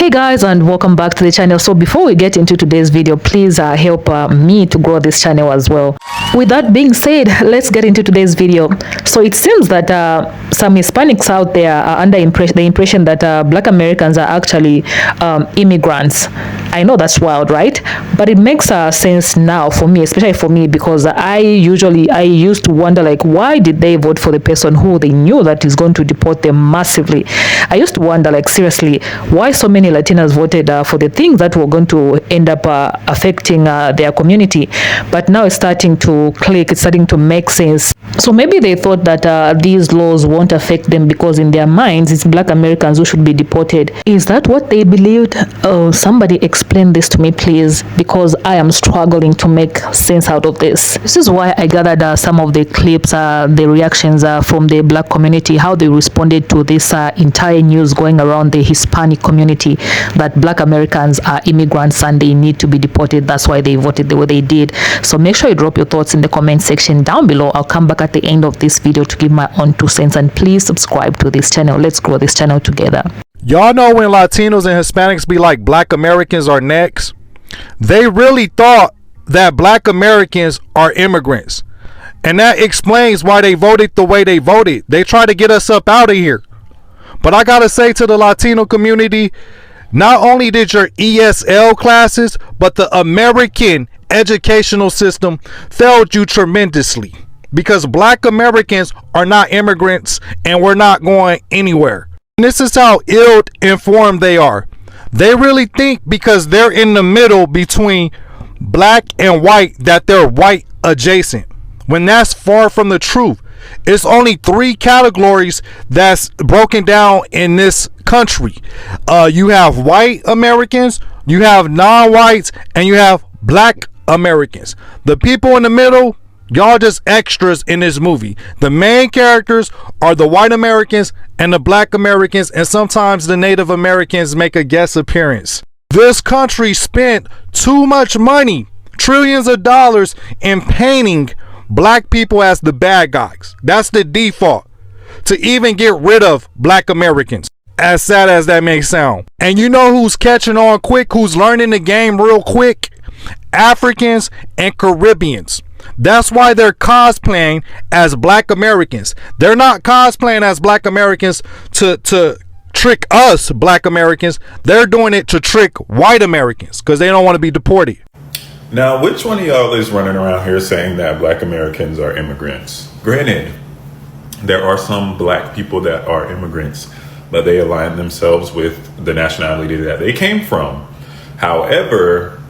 Hey guys, and welcome back to the channel. So before we get into today's video, please help me to grow this channel as well. With that being said, let's get into today's video. So it seems that some Hispanics out there are under the impression that Black Americans are actually immigrants. I know that's wild, right? But it makes sense now for me, especially for me, because I used to wonder, like, why did they vote for the person who they knew that is going to deport them massively? I used to wonder, like, seriously, why so many Latinas voted for the things that were going to end up affecting their community. But now it's starting to click, it's starting to make sense. So maybe they thought that these laws won't affect them because in their minds it's Black Americans who should be deported. Is that what they believed? Somebody explain this to me, please, because I am struggling to make sense out of this. This is why I gathered some of the clips, the reactions from the Black community, how they responded to this entire news going around the Hispanic community that Black Americans are immigrants and they need to be deported. That's why they voted the way they did. So make sure you drop your thoughts in the comment section down below. I'll come back at the end of this video to give my own 2 cents, and please subscribe to this channel. Let's grow this channel together. Y'all know when Latinos and Hispanics be like Black Americans are next, they really thought that Black Americans are immigrants. And that explains why they voted the way they voted. They try to get us up out of here. But I gotta say to the Latino community, not only did your ESL classes, but the American educational system failed you tremendously. Because Black Americans are not immigrants and we're not going anywhere. And this is how ill-informed they are. They really think because they're in the middle between black and white that they're white adjacent, when that's far from the truth. It's only 3 categories that's broken down in this country. You have white Americans, you have non-whites, and you have Black Americans. The people in the middle, y'all just extras in this movie. The main characters are the white Americans and the Black Americans, and sometimes the Native Americans make a guest appearance. This country spent too much money, trillions of dollars, in painting Black people as the bad guys. That's the default, to even get rid of Black Americans, as sad as that may sound. And you know who's catching on quick, who's learning the game real quick? Africans and Caribbeans. That's why they're cosplaying as Black Americans. They're not cosplaying as Black Americans to trick us Black Americans. They're doing it to trick white Americans because they don't want to be deported. Now, which one of y'all is running around here saying that Black Americans are immigrants? Granted, there are some Black people that are immigrants, but they align themselves with the nationality that they came from. However,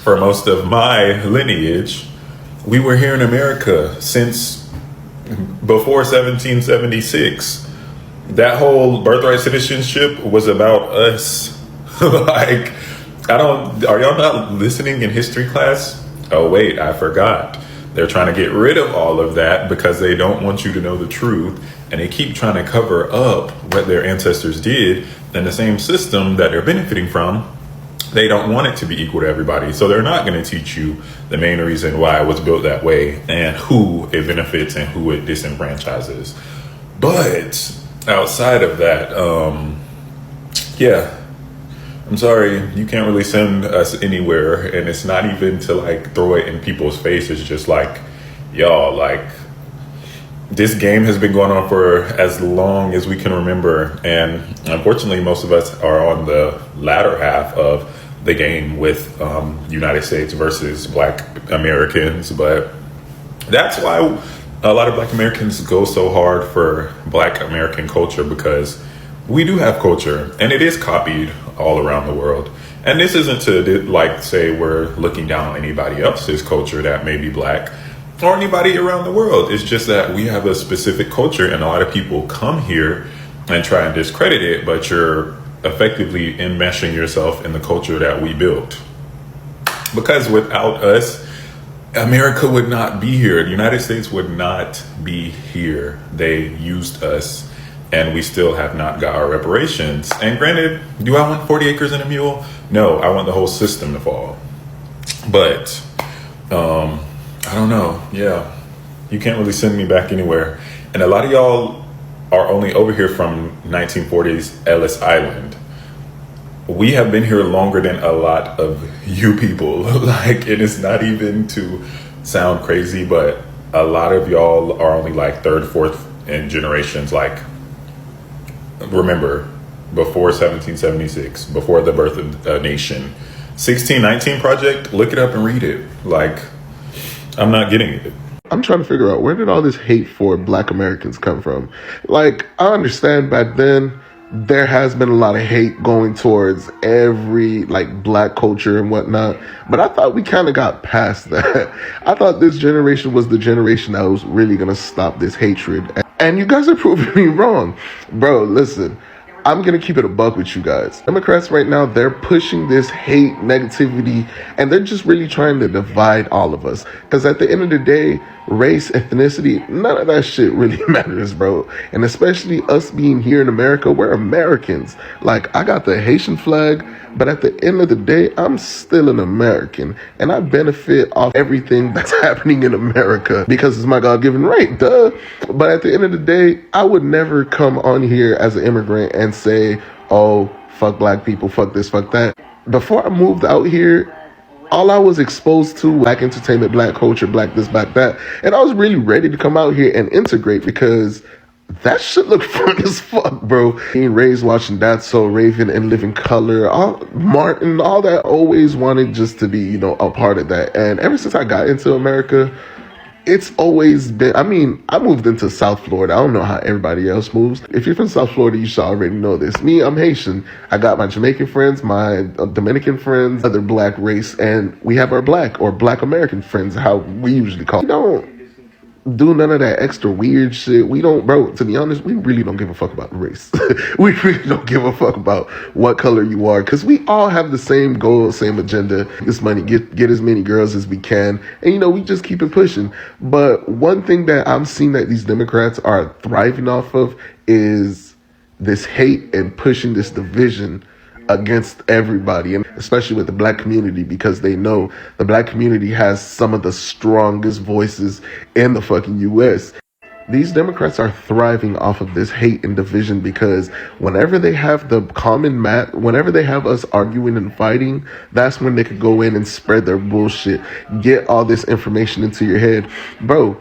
for most of my lineage, we were here in America since before 1776. That whole birthright citizenship was about us. Like, are y'all not listening in history class? Oh wait, I forgot. They're trying to get rid of all of that because they don't want you to know the truth, and they keep trying to cover up what their ancestors did. And the same system that they're benefiting from, they don't want it to be equal to everybody. So they're not going to teach you the main reason why it was built that way and who it benefits and who it disenfranchises. But outside of that, yeah, I'm sorry, you can't really send us anywhere. And it's not even to like throw it in people's faces. It's just like, y'all, like, this game has been going on for as long as we can remember. And unfortunately, most of us are on the latter half of the game with United States versus Black Americans. But that's why a lot of Black Americans go so hard for Black American culture, because we do have culture and it is copied all around the world. And this isn't to like say we're looking down on anybody else's culture that may be Black or anybody around the world. It's just that we have a specific culture, and a lot of people come here and try and discredit it, but you're effectively enmeshing yourself in the culture that we built. Because without us, America would not be here. The United States would not be here. They used us, and we still have not got our reparations. And granted, do I want 40 acres and a mule? No, I want the whole system to fall. But I don't know. Yeah, you can't really send me back anywhere. And a lot of y'all are only over here from 1940s Ellis Island. we have been here longer than a lot of you people. Like, it is not even to sound crazy, but a lot of y'all are only like third, fourth in generations. Like, remember, before 1776, before the birth of a nation, 1619 Project, look it up and read it. Like, I'm not getting it. I'm trying to figure out, where did all this hate for Black Americans come from? Like, I understand back then there has been a lot of hate going towards every like Black culture and whatnot, but I thought we kind of got past that. I thought this generation was the generation that was really gonna stop this hatred, and you guys are proving me wrong. Bro, listen, I'm gonna keep it a buck with you guys. Democrats right now, they're pushing this hate, negativity, and they're just really trying to divide all of us. Because at the end of the day, race, ethnicity, none of that shit really matters, bro. And especially us being here in America, we're Americans. Like, I got the Haitian flag, but at the end of the day, I'm still an American. And I benefit off everything that's happening in America because it's my God-given right, duh. But at the end of the day, I would never come on here as an immigrant and say, oh, fuck Black people, fuck this, fuck that. Before I moved out here, all I was exposed to, Black entertainment, Black culture, Black this, Black that. And I was really ready to come out here and integrate because that shit looked fun as fuck, bro. Being raised watching That's So Raven and Living Color, Martin, all that, always wanted just to be, you know, a part of that. And ever since I got into America, it's always been, I mean, I moved into South Florida. I don't know how everybody else moves. If you're from South Florida, you should already know this. Me, I'm Haitian. I got my Jamaican friends, my Dominican friends, other Black race, and we have our Black or Black American friends, how we usually call it. We don't do none of that extra weird shit. We don't, bro, to be honest, we really don't give a fuck about race. We really don't give a fuck about what color you are, because we all have the same goal, same agenda. This money, get as many girls as we can, and, you know, we just keep it pushing. But one thing that I'm seeing that these Democrats are thriving off of is this hate and pushing this division against everybody, and especially with the Black community, because they know the Black community has some of the strongest voices in the fucking US. These Democrats are thriving off of this hate and division because whenever they have the common whenever they have us arguing and fighting, that's when they could go in and spread their bullshit, get all this information into your head. Bro,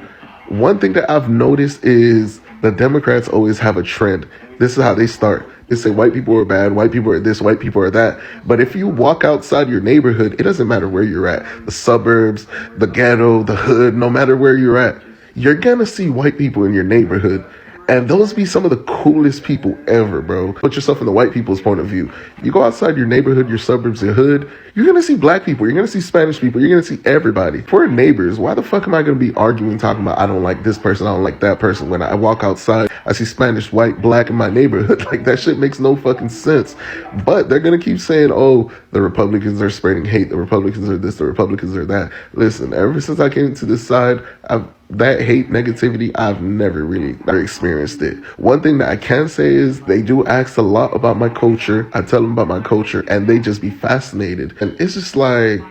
one thing that I've noticed is the Democrats always have a trend. This is how they start. They say white people are bad, white people are this, white people are that. But if you walk outside your neighborhood, it doesn't matter where you're at. The suburbs, the ghetto, the hood, no matter where you're at, you're gonna see white people in your neighborhood. And those be some of the coolest people ever, bro. Put yourself in the white people's point of view. You go outside your neighborhood, your suburbs, your hood, you're gonna see Black people, you're gonna see Spanish people, you're gonna see everybody. If we're neighbors, why the fuck am I gonna be arguing, talking about I don't like this person, I don't like that person, when I walk outside, I see Spanish, white, Black in my neighborhood? Like, that shit makes no fucking sense. But they're gonna keep saying, oh, the Republicans are spreading hate, the Republicans are this, the Republicans are that. Listen, ever since I came to this side, that hate, negativity, I've never really experienced it. One thing that I can say is they do ask a lot about my culture. I tell them about my culture and they just be fascinated. And it's just like,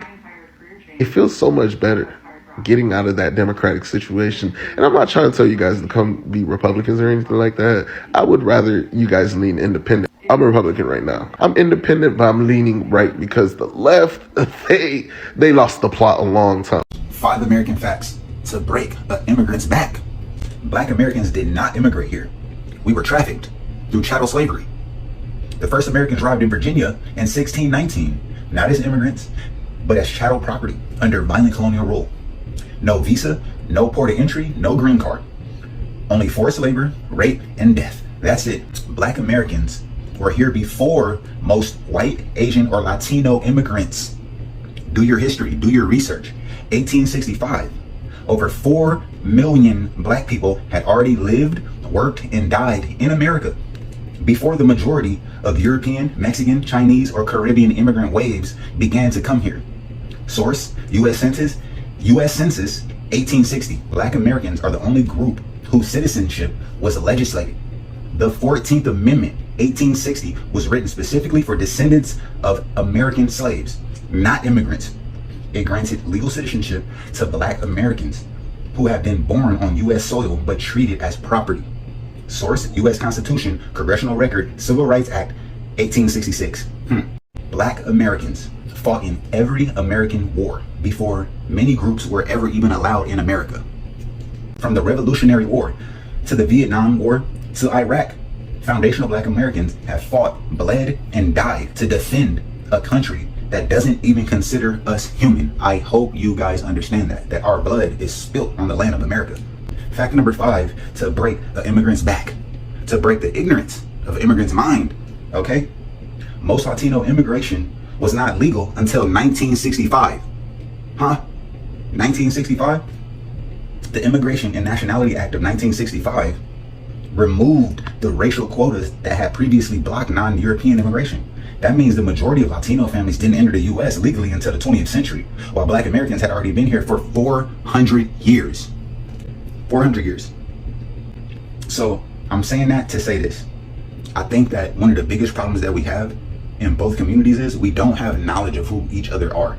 it feels so much better getting out of that Democratic situation. And I'm not trying to tell you guys to come be Republicans or anything like that. I would rather you guys lean independent. I'm a Republican right now. I'm independent, but I'm leaning right because the left, they lost the plot a long time. 5 American facts to break an immigrant's back. Black Americans did not immigrate here. We were trafficked through chattel slavery. The first Americans arrived in Virginia in 1619, not as immigrants, but as chattel property under violent colonial rule. No visa, no port of entry, no green card. Only forced labor, rape, and death. That's it. Black Americans were here before most white, Asian, or Latino immigrants. Do your history, do your research. 1865. Over 4 million Black people had already lived, worked, and died in America before the majority of European, Mexican, Chinese, or Caribbean immigrant waves began to come here. Source, U.S. Census, 1860. Black Americans are the only group whose citizenship was legislated. The 14th Amendment, 1860, was written specifically for descendants of American slaves, not immigrants. It granted legal citizenship to Black Americans who have been born on U.S. soil but treated as property. Source, U.S. Constitution, Congressional Record, Civil Rights Act, 1866. Black Americans fought in every American war before many groups were ever even allowed in America. From the Revolutionary War to the Vietnam War to Iraq, foundational Black Americans have fought, bled, and died to defend a country that doesn't even consider us human. I hope you guys understand that our blood is spilt on the land of America. Fact number 5, to break the immigrant's back, to break the ignorance of immigrants' mind, okay? Most Latino immigration was not legal until 1965. 1965? The Immigration and Nationality Act of 1965 removed the racial quotas that had previously blocked non-European immigration. That means the majority of Latino families didn't enter the US legally until the 20th century, while Black Americans had already been here for 400 years. 400 years. So I'm saying that to say this. I think that one of the biggest problems that we have in both communities is we don't have knowledge of who each other are.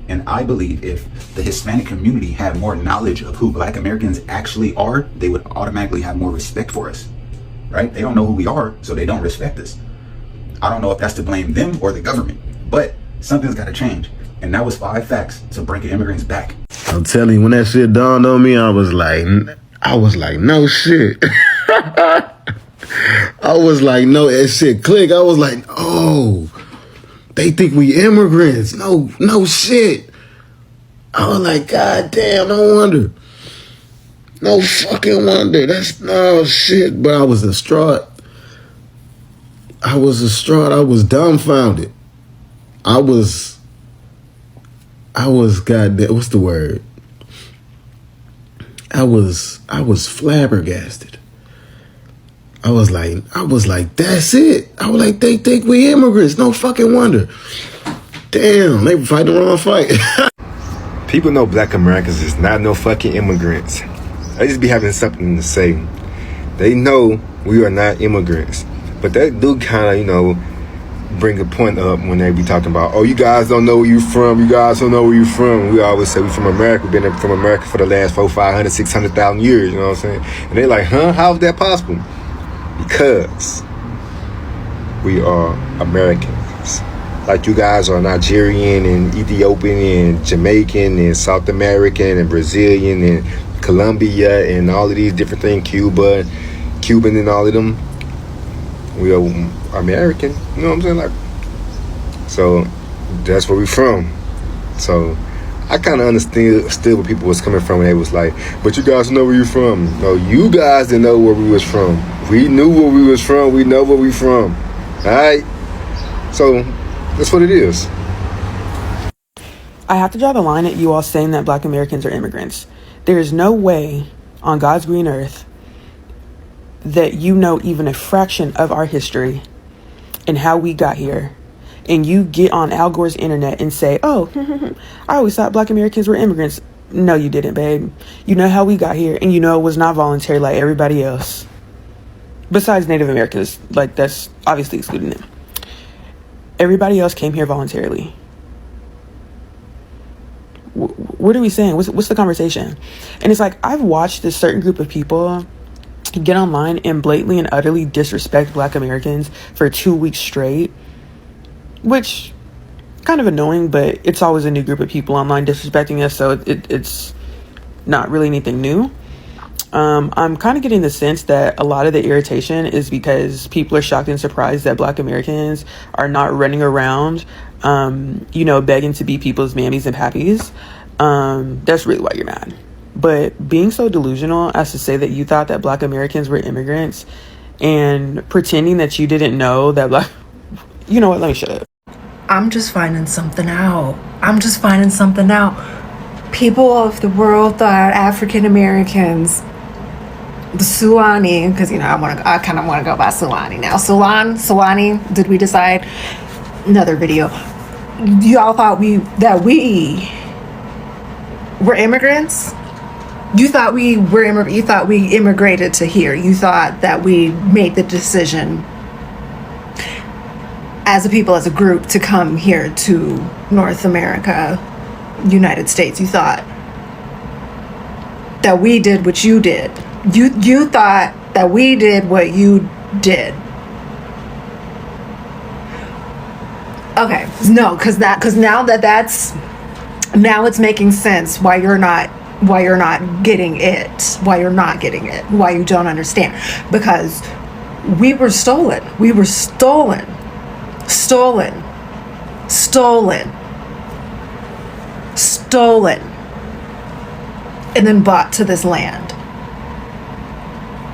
And I believe if the Hispanic community had more knowledge of who Black Americans actually are, they would automatically have more respect for us, right? They don't know who we are, so they don't respect us. I don't know if that's to blame them or the government, but something's got to change. And that was 5 facts to break an immigrant's back. I'm telling you, when that shit dawned on me, I was like, no shit. I was like, no, that shit click. I was like, oh, they think we immigrants. No shit. I was like, God damn, no wonder. No fucking wonder. That's no shit. But I was distraught. I was dumbfounded. I was goddamn, what's the word? I was flabbergasted. I was like, that's it. I was like, they think we immigrants. No fucking wonder. Damn, they fighting the wrong fight. People know Black Americans is not no fucking immigrants. They just be having something to say. They know we are not immigrants. But that do kind of, bring a point up when they be talking about, oh, you guys don't know where you from. You guys don't know where you from. We always say we from America. We've been from America for the last 400, 500, 600,000 years. You know what I'm saying? And they like, huh? How is that possible? Because we are Americans. Like you guys are Nigerian and Ethiopian and Jamaican and South American and Brazilian and Colombia and all of these different things, Cuban and all of them. We are American, you know what I'm saying? Like, so that's where we from. So I kind of understood where people was coming from when they was like, but you guys know where you from. No, you guys didn't know where we was from. We knew where we was from. We know where we from. All right? So that's what it is. I have to draw the line at you all saying that Black Americans are immigrants. There is no way on God's green earth that you know even a fraction of our history and how we got here, and you get on Al Gore's internet and say, oh, I always thought Black Americans were immigrants. No, you didn't, babe. You know how we got here, and you know it was not voluntary like everybody else. Besides Native Americans, like that's obviously excluding them. Everybody else came here voluntarily. What are we saying? What's the conversation? And it's like, I've watched this certain group of people get online and blatantly and utterly disrespect Black Americans for 2 weeks straight, which kind of annoying, but it's always a new group of people online disrespecting us, so it's not really anything new. I'm kind of getting the sense that a lot of the irritation is because people are shocked and surprised that Black Americans are not running around, begging to be people's mammies and pappies. That's really why you're mad. But being so delusional as to say that you thought that Black Americans were immigrants and pretending that you didn't know that you know what, let me shut up. I'm just finding something out. People of the world thought African Americans, the Suwani, because I kind of want to go by Suwani now. Suwani, did we decide? Another video. Y'all thought that we were immigrants? You thought we were you thought we immigrated to here. You thought that we made the decision as a people, as a group, to come here to North America, United States. You thought that we did what you did. You thought that we did what you did. Okay, no, because now now it's making sense why you're not getting it, why you don't understand, because we were stolen, and then brought to this land.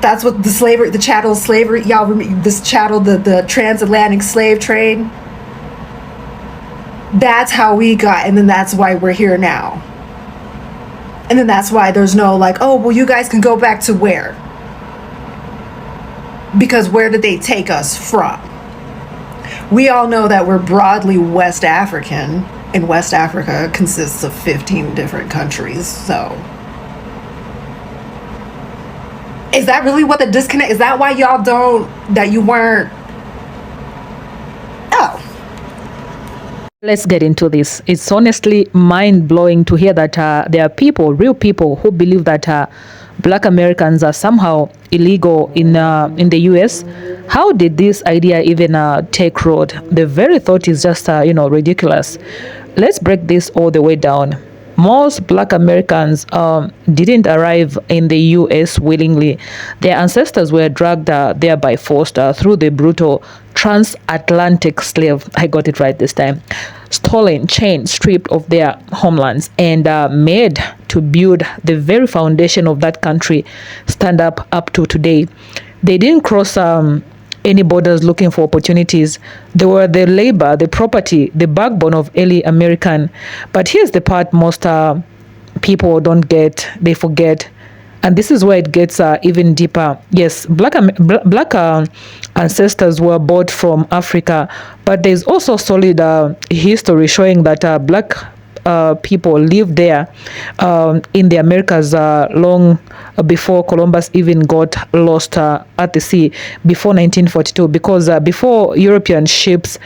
That's what the chattel slavery, y'all remember this chattel, the transatlantic slave trade? That's how we got, and then that's why we're here now. And then that's why there's no like, oh, well, you guys can go back to where? Because where did they take us from? We all know that we're broadly West African, and West Africa consists of 15 different countries, so. Is that really what the disconnect, is that why y'all you weren't? Oh. Let's get into this. It's honestly mind-blowing to hear that there are people, real people, who believe that Black Americans are somehow illegal in the U.S. How did this idea even take root? The very thought is just ridiculous. Let's break this all the way down. Most Black Americans didn't arrive in the U.S. willingly. Their ancestors were dragged there by force through the brutal transatlantic slave. I got it right this time. Stolen, chained, stripped of their homelands, and made to build the very foundation of that country stand up to today. They didn't cross any borders looking for opportunities. They were the labor, the property, the backbone of early American. But here's the part most people don't get, they forget. And this is where it gets even deeper. Yes, black ancestors were brought from Africa, but there's also solid history showing that black people lived there in the Americas long before Columbus even got lost at the sea, before 1942, because before European ships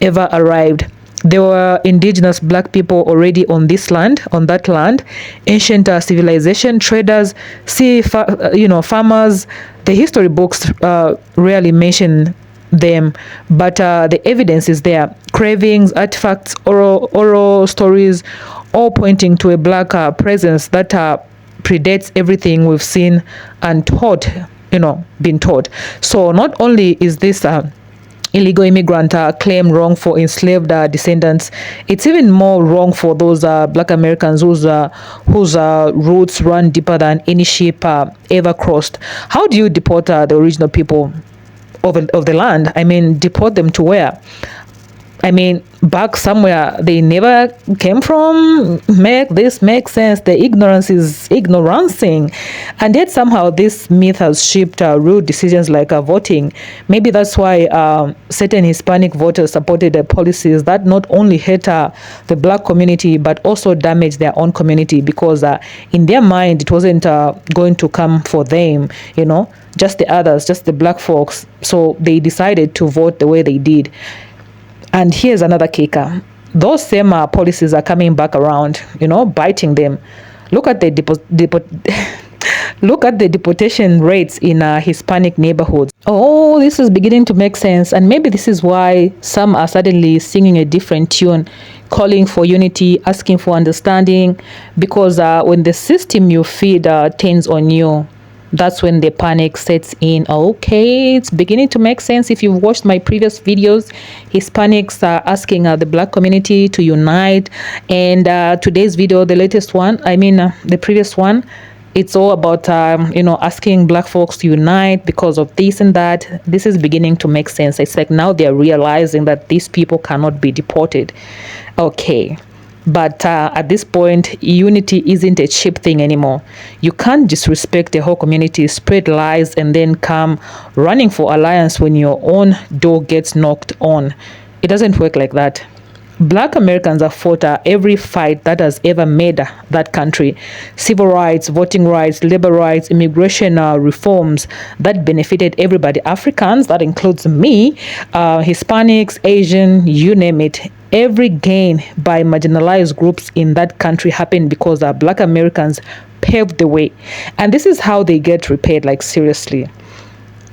ever arrived, there were indigenous Black people already on this land, on that land, ancient civilization, traders, farmers. The history books rarely mention them, but the evidence is there. Cravings, artifacts, oral stories, all pointing to a Black presence that predates everything we've seen and taught, been taught. So not only is this illegal immigrant claim wrong for enslaved descendants, it's even more wrong for those Black Americans whose roots run deeper than any ship ever crossed. How do you deport the original people of the land? I mean, deport them to where? I mean, back somewhere they never came from. Make this make sense? The ignorance is ignorancing, and yet somehow this myth has shaped real decisions like voting. Maybe that's why certain Hispanic voters supported the policies that not only hurt the Black community but also damaged their own community, because in their mind it wasn't going to come for them, just the others, just the Black folks. So they decided to vote the way they did. And here's another kicker. Those same policies are coming back around, biting them. Look at the look at the deportation rates in Hispanic neighborhoods. Oh, this is beginning to make sense. And maybe this is why some are suddenly singing a different tune, calling for unity, asking for understanding. Because when the system you feed turns on you, that's when the panic sets in. Okay, it's beginning to make sense. If you've watched my previous videos, Hispanics are asking the Black community to unite. And today's video, the latest one, the previous one, it's all about, asking Black folks to unite because of this and that. This is beginning to make sense. It's like now they're realizing that these people cannot be deported. Okay. But at this point, unity isn't a cheap thing anymore. You can't disrespect the whole community, spread lies, and then come running for alliance when your own door gets knocked on. It doesn't work like that. Black Americans have fought every fight that has ever made that country. Civil rights, voting rights, labor rights, immigration reforms that benefited everybody. Africans, that includes me, Hispanics, Asian, you name it. Every gain by marginalized groups in that country happened because Black Americans paved the way. And this is how they get repaid, like seriously.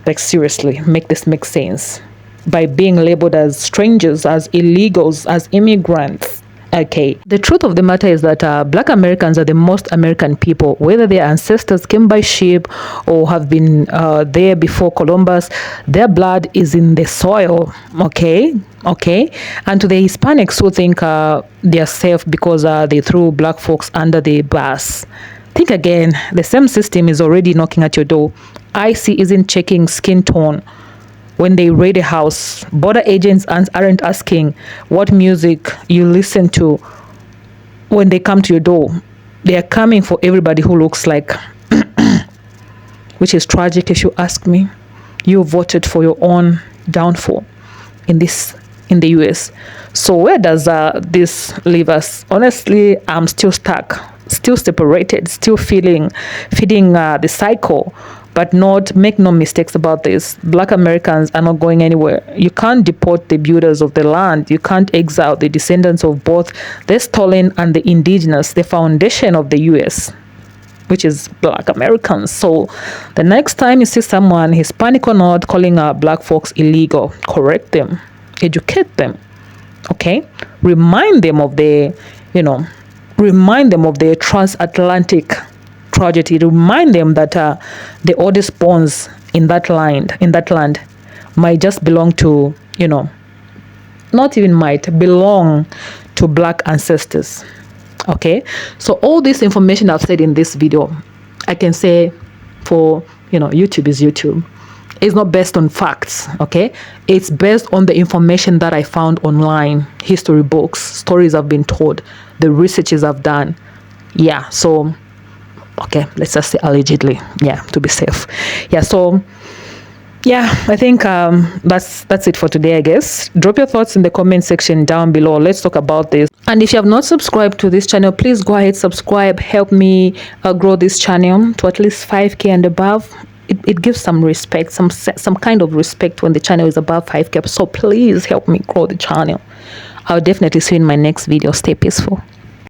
Like seriously, make this make sense. by being labeled as strangers, as illegals, as immigrants. Okay, the truth of the matter is that Black Americans are the most American people, whether their ancestors came by ship or have been there before Columbus. Their blood is in the soil. Okay, and to the Hispanics who think they are safe because they threw black folks under the bus, think again. The same system is already knocking at your door. IC isn't checking skin tone when they raid a house. Border agents aren't asking what music you listen to when they come to your door. They are coming for everybody who looks like, which is tragic if you ask me. You voted for your own downfall in the US. So where does this leave us? Honestly, I'm still stuck, still separated, still feeding the cycle. But make no mistakes about this. Black Americans are not going anywhere. You can't deport the builders of the land. You can't exile the descendants of both the stolen and the indigenous, the foundation of the US, which is Black Americans. So the next time you see someone, Hispanic or not, calling black folks illegal, correct them, educate them, okay? Remind them of the transatlantic tragedy. Remind them that the oldest bones in that land might just belong to, not even might, belong to Black ancestors. Okay, so all this information I've said in this video, I can say for, YouTube is YouTube. It's not based on facts, okay? It's based on the information that I found online, history books, stories I've been told, the researches I've done. Yeah, so okay, let's just say allegedly, to be safe. So I think that's it for today, I guess. Drop your thoughts in the comment section down below. Let's talk about this. And if you have not subscribed to this channel, please go ahead, subscribe. Help me grow this channel to at least 5K and above. It gives some respect, some kind of respect when the channel is above 5K. So please help me grow the channel. I'll definitely see you in my next video. Stay peaceful.